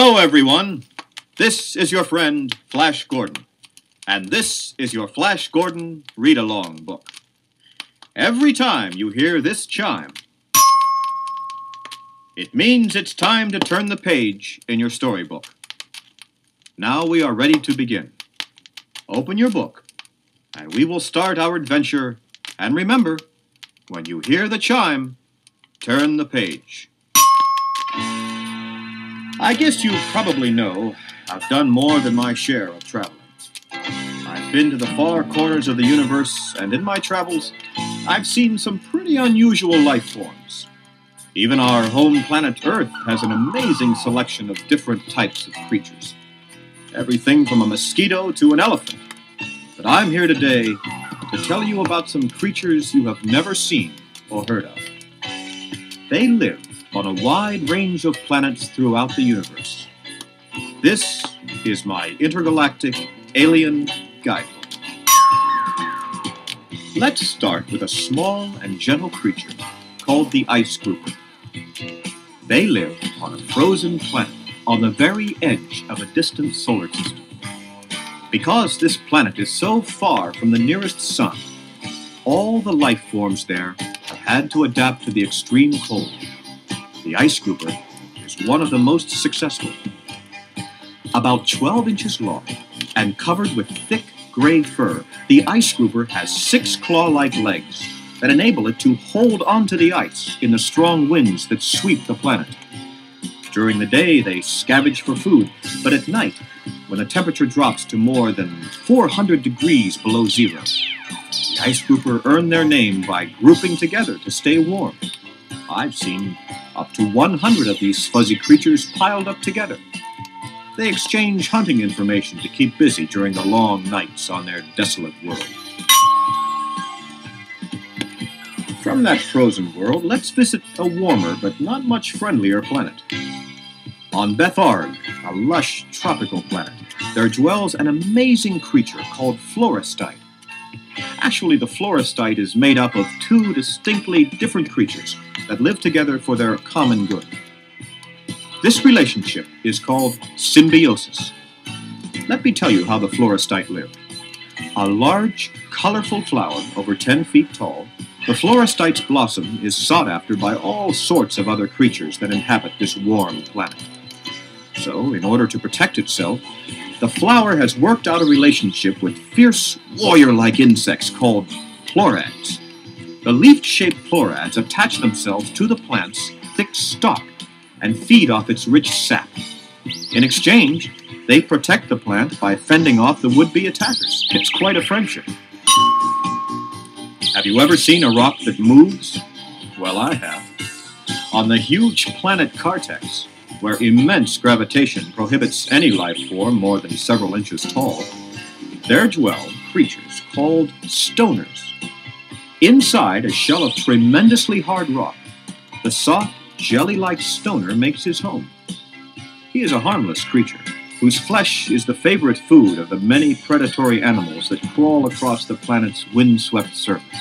Hello, everyone. This is your friend, Flash Gordon. And this is your Flash Gordon read-along book. Every time you hear this chime, it means it's time to turn the page in your storybook. Now we are ready to begin. Open your book, and we will start our adventure. And remember, when you hear the chime, turn the page. I guess you probably know I've done more than my share of traveling. I've been to the far corners of the universe, and in my travels, I've seen some pretty unusual life forms. Even our home planet Earth has an amazing selection of different types of creatures. Everything from a mosquito to an elephant. But I'm here today to tell you about some creatures you have never seen or heard of. They live on a wide range of planets throughout the universe. This is my Intergalactic Alien Guidebook. Let's start with a small and gentle creature called the ice grouper. They live on a frozen planet on the very edge of a distant solar system. Because this planet is so far from the nearest sun, all the life forms there have had to adapt to the extreme cold. The ice grouper is one of the most successful. About 12 inches long and covered with thick gray fur, the ice grouper has 6 claw-like legs that enable it to hold onto the ice in the strong winds that sweep the planet. During the day, they scavenge for food, but at night, when the temperature drops to more than 400 degrees below zero, the ice grouper earn their name by grouping together to stay warm. I've seen up to 100 of these fuzzy creatures piled up together. They exchange hunting information to keep busy during the long nights on their desolate world. From that frozen world, let's visit a warmer but not much friendlier planet. On Betharg, a lush tropical planet, there dwells an amazing creature called Floristite. Actually, the Floristite is made up of 2 distinctly different creatures that live together for their common good. This relationship is called symbiosis. Let me tell you how the Floristite live. A large, colorful flower over 10 feet tall, the Floristite's blossom is sought after by all sorts of other creatures that inhabit this warm planet. So, in order to protect itself, the flower has worked out a relationship with fierce, warrior-like insects called chlorads. The leaf-shaped chlorads attach themselves to the plant's thick stalk and feed off its rich sap. In exchange, they protect the plant by fending off the would-be attackers. It's quite a friendship. Have you ever seen a rock that moves? Well, I have. On the huge planet Cartex, where immense gravitation prohibits any life form more than several inches tall, there dwell creatures called stoners. Inside a shell of tremendously hard rock, the soft, jelly-like stoner makes his home. He is a harmless creature, whose flesh is the favorite food of the many predatory animals that crawl across the planet's windswept surface.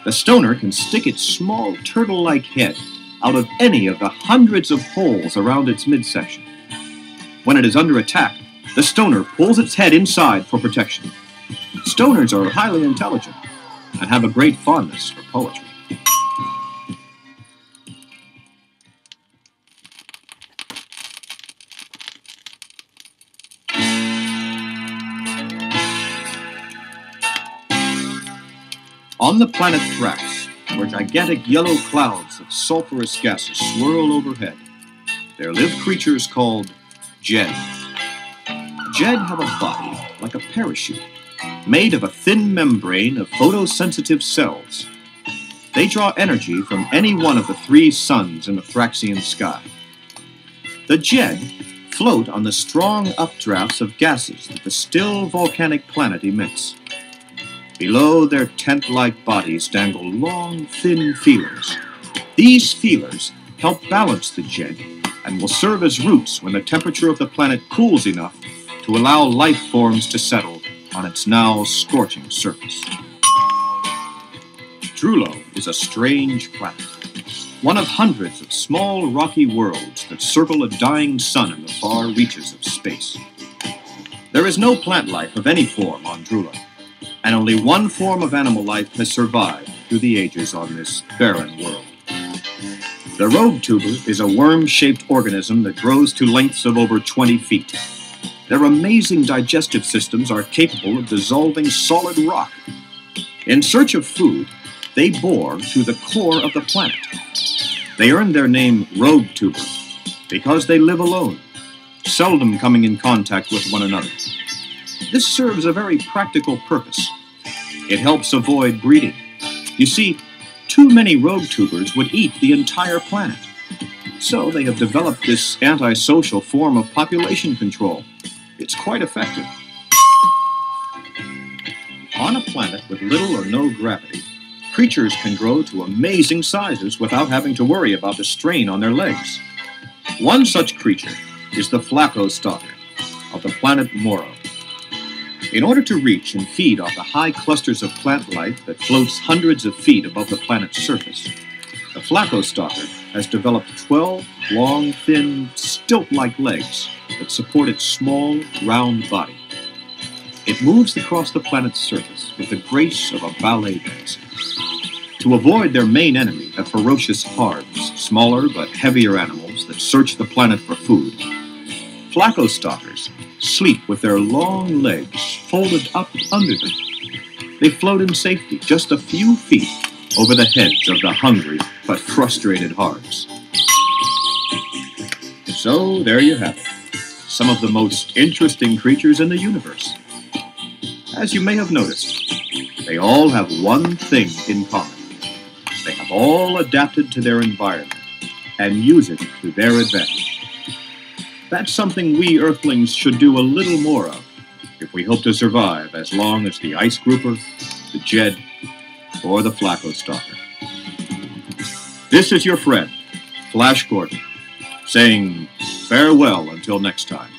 The stoner can stick its small turtle-like head out of any of the hundreds of holes around its midsection. When it is under attack, the stoner pulls its head inside for protection. Stoners are highly intelligent and have a great fondness for poetry. On the planet Thrax, where gigantic yellow clouds of sulfurous gases swirl overhead, there live creatures called Jed. Jed have a body like a parachute, made of a thin membrane of photosensitive cells. They draw energy from any one of the 3 suns in the Thraxian sky. The Jed float on the strong updrafts of gases that the still volcanic planet emits. Below their tent-like bodies dangle long, thin feelers. These feelers help balance the Jed and will serve as roots when the temperature of the planet cools enough to allow life forms to settle on its now scorching surface. Drulo is a strange planet. one of hundreds of small rocky worlds that circle a dying sun in the far reaches of space. There is no plant life of any form on Drula, and only one form of animal life has survived through the ages on this barren world. The rogue tuber is a worm-shaped organism that grows to lengths of over 20 feet. Their amazing digestive systems are capable of dissolving solid rock. In search of food, they bore through the core of the planet. They earned their name rogue tuber because they live alone, seldom coming in contact with one another. This serves a very practical purpose. It helps avoid breeding. You see, too many rogue tubers would eat the entire planet. So they have developed this antisocial form of population control. It's quite effective. On a planet with little or no gravity, creatures can grow to amazing sizes without having to worry about the strain on their legs. One such creature is the flaco stalker of the planet Moro. In order to reach and feed off the high clusters of plant life that floats hundreds of feet above the planet's surface, the flaco stalker has developed 12 long, thin, stilt-like legs that support its small, round body. It moves across the planet's surface with the grace of a ballet dancer. To avoid their main enemy, the ferocious Hards, smaller but heavier animals that search the planet for food, flaco stalkers sleep with their long legs folded up under them. They float in safety just a few feet over the heads of the hungry but frustrated Hards. So there you have it, some of the most interesting creatures in the universe. As you may have noticed, they all have one thing in common. They have all adapted to their environment and use it to their advantage. That's something we Earthlings should do a little more of if we hope to survive as long as the Ice Grouper, the Jed, or the Flaco Stalker. This is your friend, Flash Gordon, saying farewell until next time.